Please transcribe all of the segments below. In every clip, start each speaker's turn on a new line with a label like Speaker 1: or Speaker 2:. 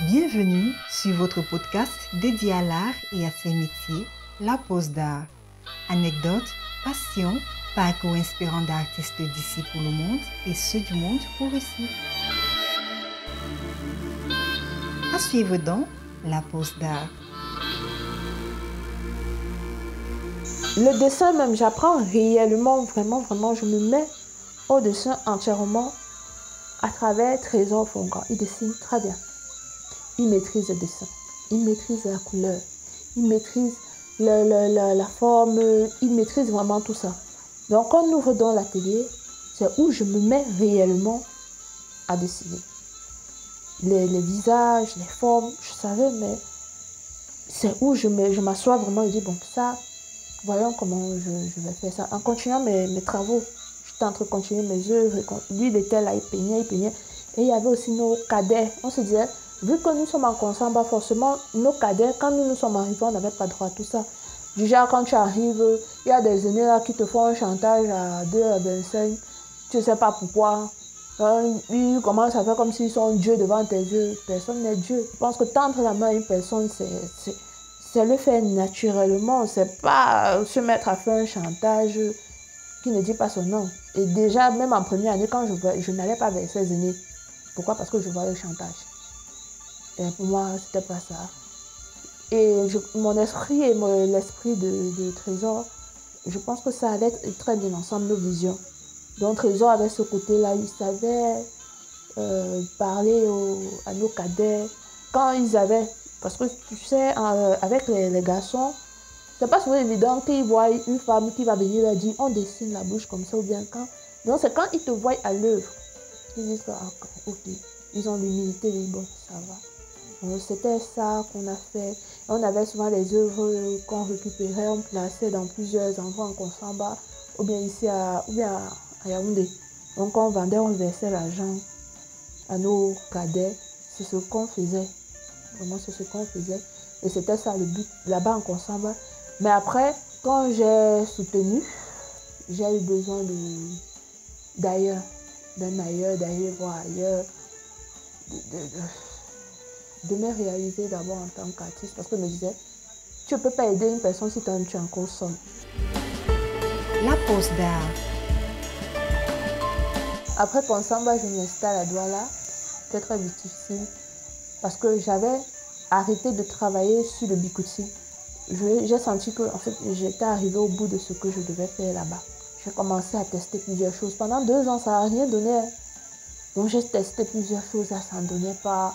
Speaker 1: Bienvenue sur votre podcast dédié à l'art et à ses métiers, La Pause d'Art. Anecdotes, passion, parcours inspirant d'artistes d'ici pour le monde et ceux du monde pour ici. À suivre donc La Pause d'Art.
Speaker 2: Le dessin même, j'apprends réellement, vraiment, je me mets au dessin entièrement à travers Trésor Fonga. Il dessine très bien. Il maîtrise le dessin, il maîtrise la couleur, il maîtrise la forme, il maîtrise vraiment tout ça. Donc quand on ouvre dans l'atelier, c'est où je me mets réellement à dessiner. Les visages, les formes, je savais, mais c'est où je m'assois vraiment et je dis, bon, ça, voyons comment je vais faire ça. En continuant mes travaux, j'étais en train de continuer mes œuvres. Lui, il était là, il peignait. Et il y avait aussi nos cadets. On se disait, vu que nous sommes en Konsamba, forcément, nos cadets, quand nous sommes arrivés, on n'avait pas droit à tout ça. Du genre, quand tu arrives, il y a des aînés là qui te font un chantage à 2 à 25. Tu ne sais pas pourquoi. Ils commencent à faire comme s'ils sont Dieu devant tes yeux. Personne n'est Dieu. Je pense que tendre la main à une personne, c'est le faire naturellement. C'est pas se mettre à faire un chantage qui ne dit pas son nom. Et déjà, même en première année, quand je n'allais pas vers ces aînés. Pourquoi? Parce que je voyais le chantage. Et pour moi, c'était pas ça. Et mon esprit et l'esprit de Trésor, je pense que ça allait très bien ensemble, nos visions. Donc Trésor avait ce côté-là, il savait parler à nos cadets. Quand ils avaient, parce que tu sais, avec les garçons, c'est pas souvent évident qu'ils voient une femme qui va venir leur dire on dessine la bouche comme ça ou bien quand. Donc c'est quand ils te voient à l'œuvre, ils disent ok, ils ont l'humilité, ils disent bon, ça va. Donc, c'était ça qu'on a fait. Et on avait souvent les œuvres qu'on récupérait, on plaçait dans plusieurs endroits en Konsamba, ou bien ici à Yaoundé. Donc on vendait, on versait l'argent à nos cadets. C'est ce qu'on faisait. Vraiment, c'est ce qu'on faisait. Et c'était ça le but là-bas en Konsamba. Mais après, quand j'ai soutenu, j'ai eu besoin d'ailleurs, d'aller voir ailleurs, de me réaliser d'abord en tant qu'artiste. Parce que je me disais, tu ne peux pas aider une personne si toi-même tu es encore seul.
Speaker 1: La Pause d'Art.
Speaker 2: Après Konsamba, je m'installe à Douala. C'était très difficile parce que j'avais arrêté de travailler sur le bikouti. J'ai senti que en fait, j'étais arrivée au bout de ce que je devais faire là-bas. J'ai commencé à tester plusieurs choses. Pendant 2 ans, ça n'a rien donné. Donc j'ai testé plusieurs choses, ça ne donnait pas.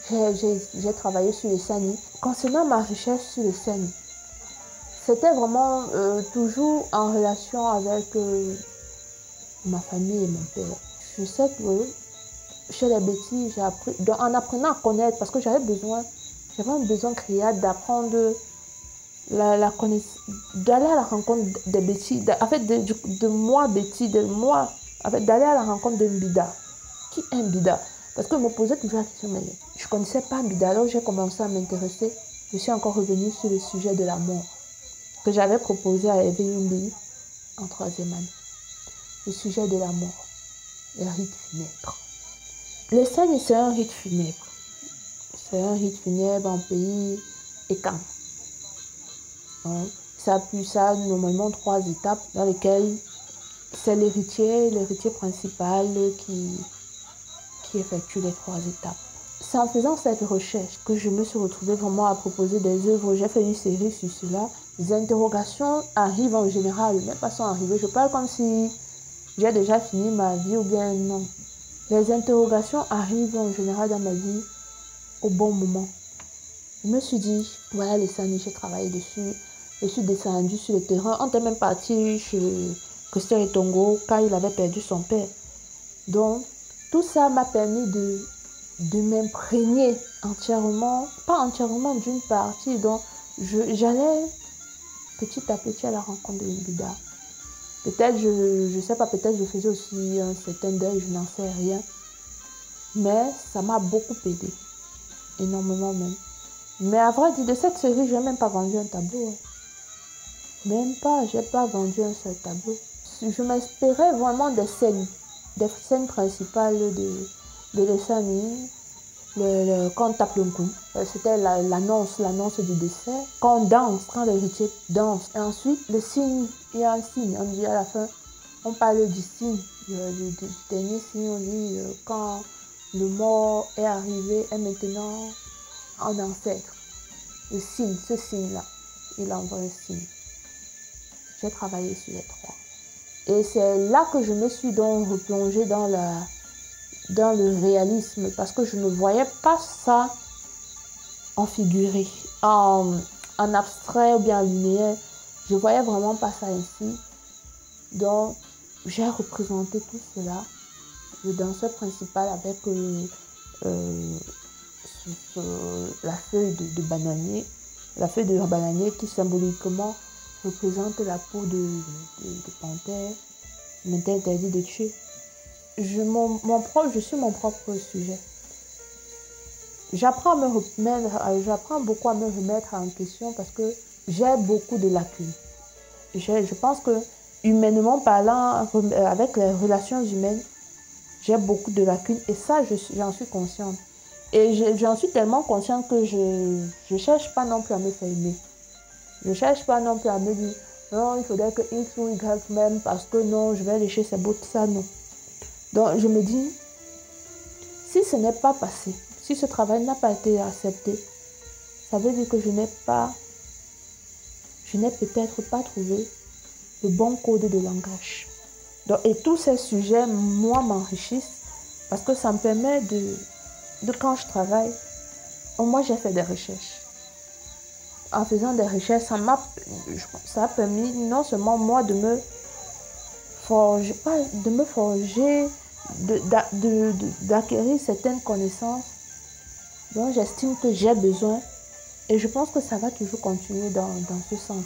Speaker 2: J'ai travaillé sur le sani. Concernant ma recherche sur le sani, c'était vraiment toujours en relation avec ma famille et mon père. Je sais que chez les bêtises, j'ai appris, en apprenant à connaître, parce que j'avais un besoin criard d'apprendre la connaissance, d'aller à la rencontre des bêtises, en fait de moi bêtise, de moi, en fait d'aller à la rencontre d'un bida. Qui est un bida? Parce que je me posais toujours la question, mais je ne connaissais pas un bida, alors j'ai commencé à m'intéresser. Je suis encore revenue sur le sujet de la mort, que j'avais proposé à Eve Yumbi en 3e année. Le sujet de la mort, les rites funèbres. Le sani, c'est un rite funèbre. C'est un rite funèbre en pays Ekam. Ça a normalement 3 étapes dans lesquelles c'est l'héritier principal qui effectue les 3 étapes. C'est en faisant cette recherche que je me suis retrouvée vraiment à proposer des œuvres. J'ai fait une série sur cela. Les interrogations arrivent en général, même pas sont arrivées. Je parle comme si j'ai déjà fini ma vie ou bien non. Les interrogations arrivent en général dans ma vie au bon moment. Je me suis dit, voilà les sani, j'ai travaillé dessus. Je suis descendue sur le terrain. On était même parti chez Christian Etongo quand il avait perdu son père. Donc, tout ça m'a permis de m'imprégner entièrement, pas entièrement d'une partie. Donc, j'allais petit à petit à la rencontre de Mbida. Peut-être, je sais pas, peut-être je faisais aussi un certain deuil, je n'en sais rien. Mais ça m'a beaucoup aidé. Énormément même. Mais à vrai dire, de cette série, je n'ai même pas vendu un tableau. Même pas, je n'ai pas vendu un seul tableau. Je m'inspirais vraiment des scènes principales de l'Essani. quand on tape le coup. C'était l'annonce du décès. Quand on danse, quand l'héritier danse. Et ensuite, le signe, il y a un signe. On dit à la fin, on parle du signe. Du dernier signe, on dit quand le mort est arrivé et maintenant en ancêtre. Le signe, ce signe-là, il envoie un signe. J'ai travaillé sur les trois. Et c'est là que je me suis donc replongée dans le réalisme, parce que je ne voyais pas ça en figuré, en abstrait ou bien en linéaire. Je ne voyais vraiment pas ça ainsi. Donc, j'ai représenté tout cela. Le danseur principal avec la feuille de bananier, qui symboliquement représente la peau de panthère. Il m'était interdit de tuer. Je suis mon propre sujet. J'apprends beaucoup à me remettre en question parce que j'ai beaucoup de lacunes. Je pense que, humainement parlant, avec les relations humaines, j'ai beaucoup de lacunes et ça, j'en suis consciente. Et j'en suis tellement consciente que je ne cherche pas non plus à me faire aimer. Je ne cherche pas non plus à me dire non, il faudrait que X ou Y même parce que non, je vais lécher ses beaux, ça, non. Donc, je me dis, si ce n'est pas passé, si ce travail n'a pas été accepté, ça veut dire que je n'ai peut-être pas trouvé le bon code de langage. Donc, et tous ces sujets, moi, m'enrichissent parce que ça me permet de quand je travaille, moi, j'ai fait des recherches. En faisant des recherches, ça a permis non seulement moi de me forger, d'acquérir certaines connaissances dont j'estime que j'ai besoin. Et je pense que ça va toujours continuer dans ce sens.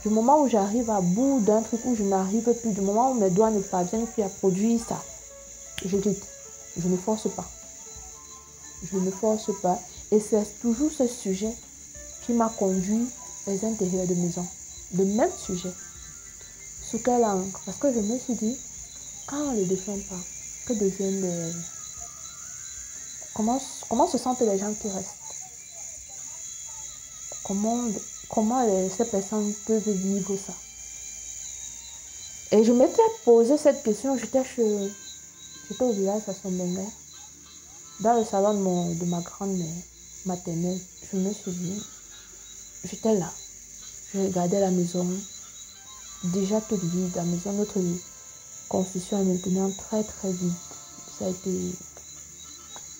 Speaker 2: Du moment où j'arrive à bout d'un truc où je n'arrive plus, du moment où mes doigts ne parviennent plus à produire ça, je quitte. Je ne force pas. Et c'est toujours ce sujet qui m'a conduit les intérieurs de maison. Le même sujet. Sous quel angle? Parce que je me suis dit, quand on ne le défend pas, que deviennent les... Comment se sentent les gens qui restent? Comment ces personnes peuvent vivre ça? Et je m'étais posé cette question, j'étais au village à Sombenga, dans le salon de ma grand-mère maternelle. Je me suis dit, j'étais là, je regardais la maison, déjà toute vide, la maison, notre construction est maintenant très très vide.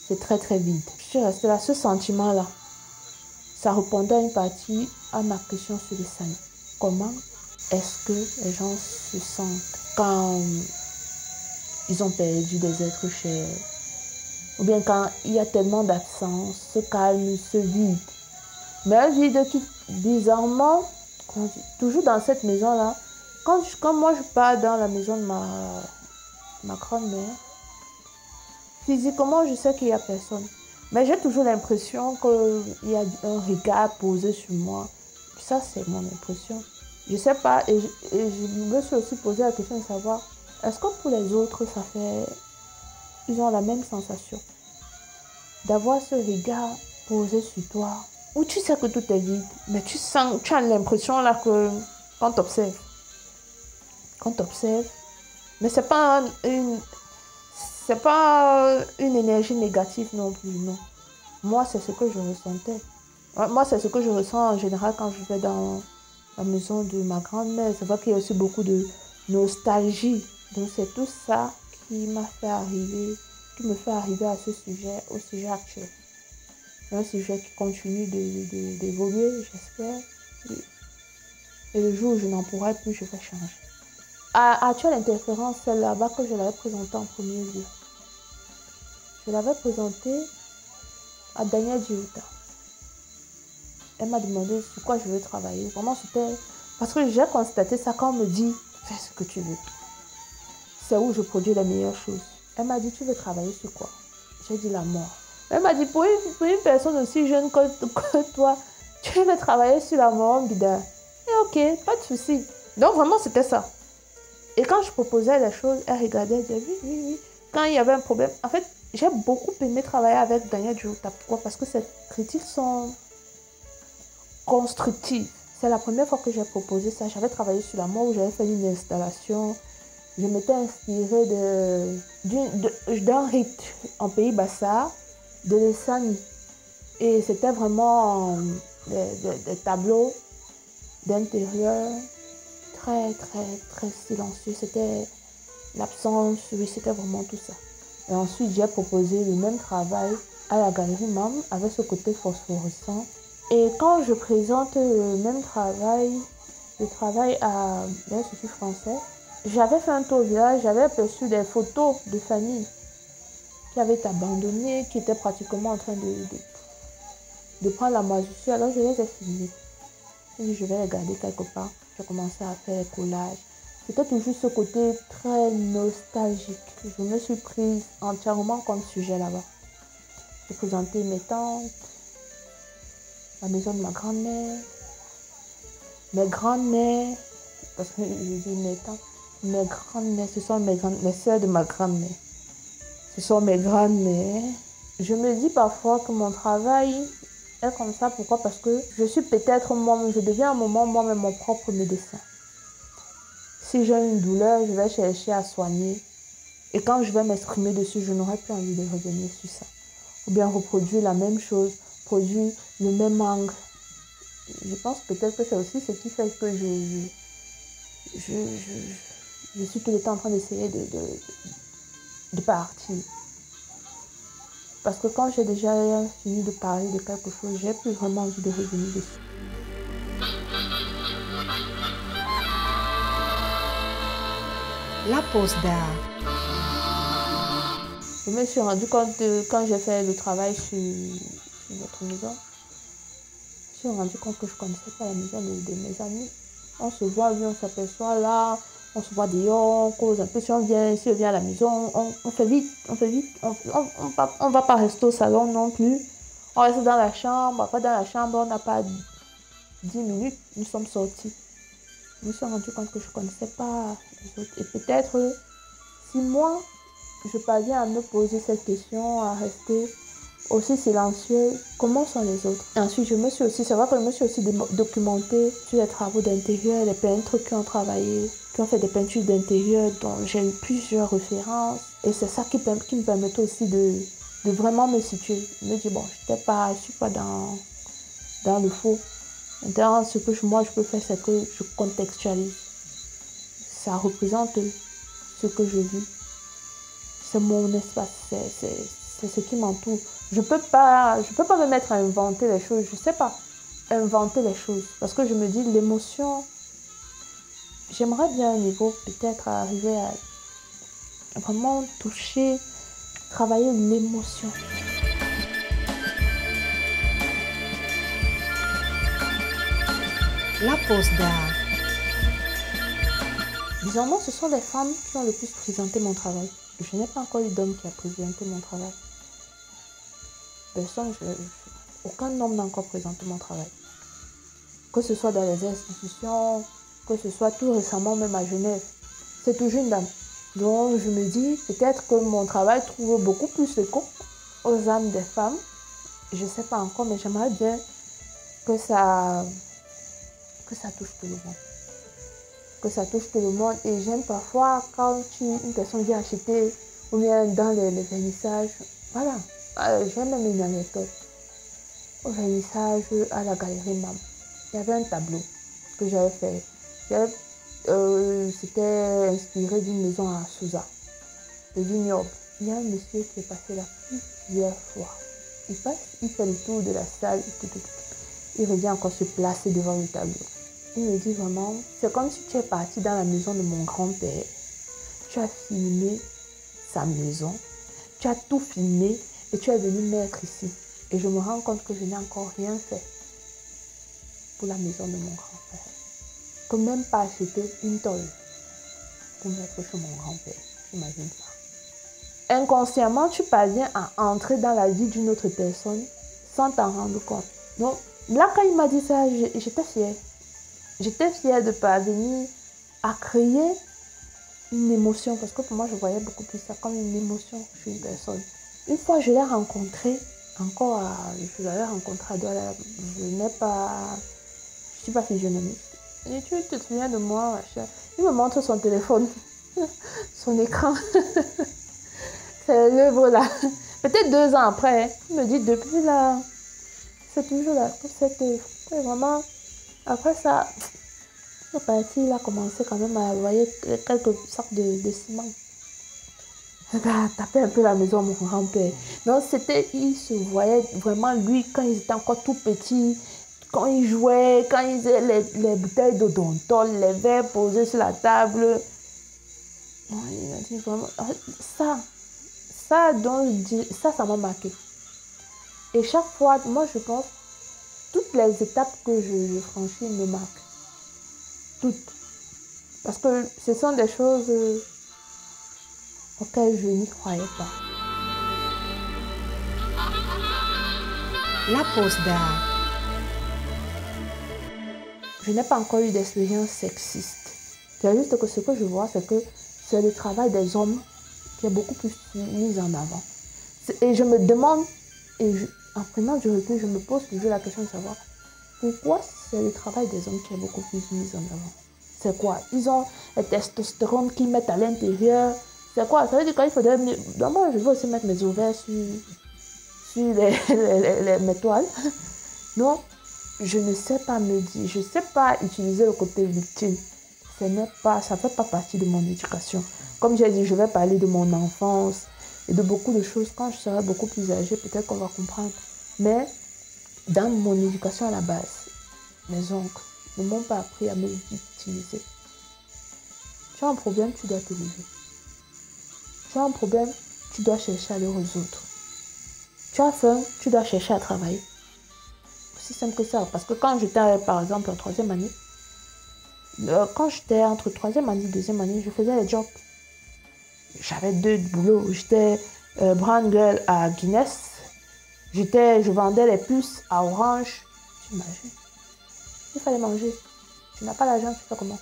Speaker 2: C'est très très vide. Je suis restée là, ce sentiment-là, ça répondait à une partie à ma question sur le sein. Comment est-ce que les gens se sentent quand ils ont perdu des êtres chers? Ou bien quand il y a tellement d'absence, ce calme, ce vide. Mais un vide qui, bizarrement, toujours dans cette maison-là, quand moi je pars dans la maison de ma grand-mère, physiquement je sais qu'il n'y a personne. Mais j'ai toujours l'impression qu'il y a un regard posé sur moi. Ça, c'est mon impression. Je ne sais pas, et je me suis aussi posé la question de savoir, est-ce que pour les autres, ils ont la même sensation d'avoir ce regard posé sur toi, où tu sais que tout est vide, mais tu as l'impression là que quand t'observes, mais c'est pas une énergie négative non plus, non. Moi, c'est ce que je ressentais. Moi, c'est ce que je ressens en général quand je vais dans la maison de ma grand-mère. C'est vrai qu'il y a aussi beaucoup de nostalgie. Donc, c'est tout ça qui me fait arriver à ce sujet, au sujet actuel. Un sujet qui continue d'évoluer, j'espère. Et le jour où je n'en pourrai plus, je vais changer. À Actuelle Interférence, c'est là-bas que je l'avais présenté en premier lieu. Je l'avais présenté à Daniel Diouta. Elle m'a demandé sur quoi je veux travailler. Vraiment, c'était... Parce que j'ai constaté ça quand on me dit, fais ce que tu veux. C'est où je produis les meilleures choses. Elle m'a dit, tu veux travailler sur quoi? J'ai dit la mort. Elle m'a dit, pour une personne aussi jeune que toi, tu veux travailler sur la mort, Bida. Et ok, pas de souci. Donc vraiment, c'était ça. Et quand je proposais les choses, elle regardait, elle disait, oui. Quand il y avait un problème, en fait, j'ai beaucoup aimé travailler avec Daniel Jota. Pourquoi? Parce que ses critiques sont constructives. C'est la première fois que j'ai proposé ça. J'avais travaillé sur la mort où j'avais fait une installation. Je m'étais inspirée d'un rite en Pays Bassa, de l'Essani. Et c'était vraiment des tableaux d'intérieur très, très, très silencieux. C'était l'absence, oui, c'était vraiment tout ça. Et ensuite, j'ai proposé le même travail à la Galerie MAM avec ce côté phosphorescent. Et quand je présente le même travail, je travaille à l'Institut français, j'avais fait un tour au village, j'avais aperçu des photos de familles qui avaient été abandonnées, qui étaient pratiquement en train de prendre la moisissure. Alors je les ai filmées. J'ai dit, je vais les garder quelque part. J'ai commencé à faire les collages. C'était toujours ce côté très nostalgique. Je me suis prise entièrement comme sujet là-bas. J'ai présenté mes tantes, la maison de ma grand-mère, mes grands-mères, parce que je dis mes tantes, mes grandes-mères, ce sont les sœurs de ma grand-mère. Ce sont mes grandes-mères. Je me dis parfois que mon travail est comme ça. Pourquoi? Parce que je suis peut-être moi-même, je deviens à un moment moi-même mon propre médecin. Si j'ai une douleur, je vais chercher à soigner. Et quand je vais m'exprimer dessus, je n'aurai plus envie de revenir sur ça. Ou bien reproduire la même chose, produire le même angle. Je pense peut-être que c'est aussi ce qui fait que je suis tout le temps en train d'essayer de partir. Parce que quand j'ai déjà fini de parler de quelque chose, j'ai plus vraiment envie de revenir dessus.
Speaker 1: La pause d'art.
Speaker 2: Je me suis rendu compte quand j'ai fait le travail sur notre maison, je me suis rendu compte que je ne connaissais pas la maison de mes amis. On se voit, oui, on s'aperçoit là, on se voit dehors, on cause un peu. Si on vient à la maison, on fait vite, on ne va pas rester au salon non plus. On reste dans la chambre, après dans la chambre, on n'a pas 10 minutes, nous sommes sortis. Je me suis rendu compte que je ne connaissais pas les autres. Et peut-être, si moi, je parviens à me poser cette question, à rester aussi silencieux, comment sont les autres? Et ensuite, c'est vrai que je me suis aussi documentée sur les travaux d'intérieur, les peintres qui ont travaillé, qui ont fait des peintures d'intérieur dont j'ai eu plusieurs références. Et c'est ça qui me permettait aussi de vraiment me situer. Je me dis, bon, je ne suis pas dans le faux. Maintenant, ce que moi je peux faire, c'est que je contextualise. Ça représente ce que je vis. C'est mon espace, c'est ce qui m'entoure. Je peux pas me mettre à inventer les choses. Je ne sais pas inventer les choses. Parce que je me dis, l'émotion, j'aimerais bien à un niveau peut-être arriver à vraiment toucher, travailler l'émotion.
Speaker 1: La pause d'art.
Speaker 2: Bizarrement, ce sont les femmes qui ont le plus présenté mon travail. Je n'ai pas encore eu d'homme qui a présenté mon travail. Aucun homme n'a encore présenté mon travail. Que ce soit dans les institutions, que ce soit tout récemment même à Genève. C'est toujours une dame. Donc je me dis peut-être que mon travail trouve beaucoup plus d'écho aux âmes des femmes. Je ne sais pas encore, mais j'aimerais bien que ça touche tout le monde. Que ça touche tout le monde. Et j'aime parfois quand une personne vient acheter, ou bien dans les vernissages. Voilà. J'ai même une anecdote. Au vernissage à la Galerie MAM, il y avait un tableau que j'avais fait. C'était inspiré d'une maison à Souza, de vignoble. Il y a un monsieur qui est passé là plusieurs fois. Il fait le tour de la salle. Il revient encore se placer devant le tableau. Il me dit vraiment, c'est comme si tu es parti dans la maison de mon grand-père. Tu as filmé sa maison, tu as tout filmé et tu es venu mettre ici. Et je me rends compte que je n'ai encore rien fait pour la maison de mon grand-père. Je ne peux même pas acheter une tôle pour mettre chez mon grand-père. J'imagine ça. Inconsciemment, tu parviens à entrer dans la vie d'une autre personne sans t'en rendre compte. Donc là, quand il m'a dit ça, j'étais fière. J'étais fière de parvenir à créer une émotion. Parce que pour moi, je voyais beaucoup plus ça comme une émotion chez une personne. Une fois, je l'ai rencontré, je l'avais rencontré à Douala. Je n'ai pas... Je ne suis pas physionomiste. Et tu te souviens de moi, machin. Il me montre son téléphone, son écran. C'est l'œuvre là. Peut-être 2 ans après, hein, il me dit depuis là, c'est toujours là. Cette œuvre. Et vraiment, après ça, il est parti, il a commencé quand même à envoyer quelques sortes de ciment. Taper un peu la maison, mon grand-père. Donc, il se voyait vraiment, lui, quand il était encore tout petit, quand il jouait, quand il faisait les bouteilles d'odontol, les verres posés sur la table. Il a dit vraiment, ça m'a marqué. Et chaque fois, moi, je pense, toutes les étapes que je franchis me marquent. Toutes. Parce que ce sont des choses auxquelles je n'y croyais pas.
Speaker 1: La pause d'art.
Speaker 2: Je n'ai pas encore eu d'expérience sexiste. C'est juste que ce que je vois, c'est que c'est le travail des hommes qui est beaucoup plus mis en avant. Et je me demande, en prenant du recul, je me pose toujours la question de savoir pourquoi c'est le travail des hommes qui est beaucoup plus mis en avant. C'est quoi? Ils ont le testostérone qu'ils mettent à l'intérieur. C'est quoi? Ça veut dire qu'il faudrait... Moi, je veux aussi mettre mes ovaires sur mes toiles. Non, je ne sais pas me dire. Je ne sais pas utiliser le côté victime. Ça ne fait pas partie de mon éducation. Comme j'ai dit, je vais parler de mon enfance et de beaucoup de choses. Quand je serai beaucoup plus âgée, peut-être qu'on va comprendre. Mais dans mon éducation à la base, mes oncles ne m'ont pas appris à me victimiser. Tu as un problème, tu dois te lever. Tu as un problème, tu dois chercher à le résoudre. Tu as faim, tu dois chercher à travailler. Aussi simple que ça. Parce que quand j'étais, par exemple, en 3e année, quand j'étais entre 3e année et 2e année, je faisais les jobs. J'avais 2 boulots. J'étais brand girl à Guinness. Je vendais les puces à Orange. Tu imagines? Il fallait manger. Tu n'as pas l'argent, tu fais comment?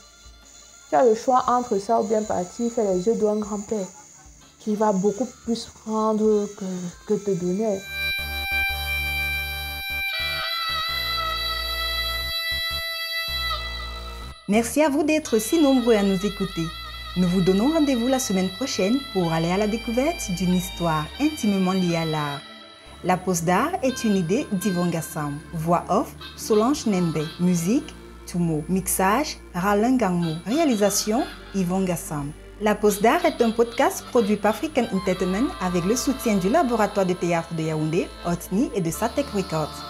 Speaker 2: Tu as le choix entre ça ou bien partir faire les yeux d'un grand-père qui va beaucoup plus prendre que te donner.
Speaker 1: Merci à vous d'être si nombreux à nous écouter. Nous vous donnons rendez-vous la semaine prochaine pour aller à la découverte d'une histoire intimement liée à l'art. La pause d'art est une idée d'Yvon Gassam. Voix off, Solange Nembe. Musique, Tumo. Mixage, Ralin Gangmo. Réalisation, Yvon Gassam. La pause d'art est un podcast produit par African Entertainment avec le soutien du laboratoire de théâtre de Yaoundé, Otni et de Satek Records.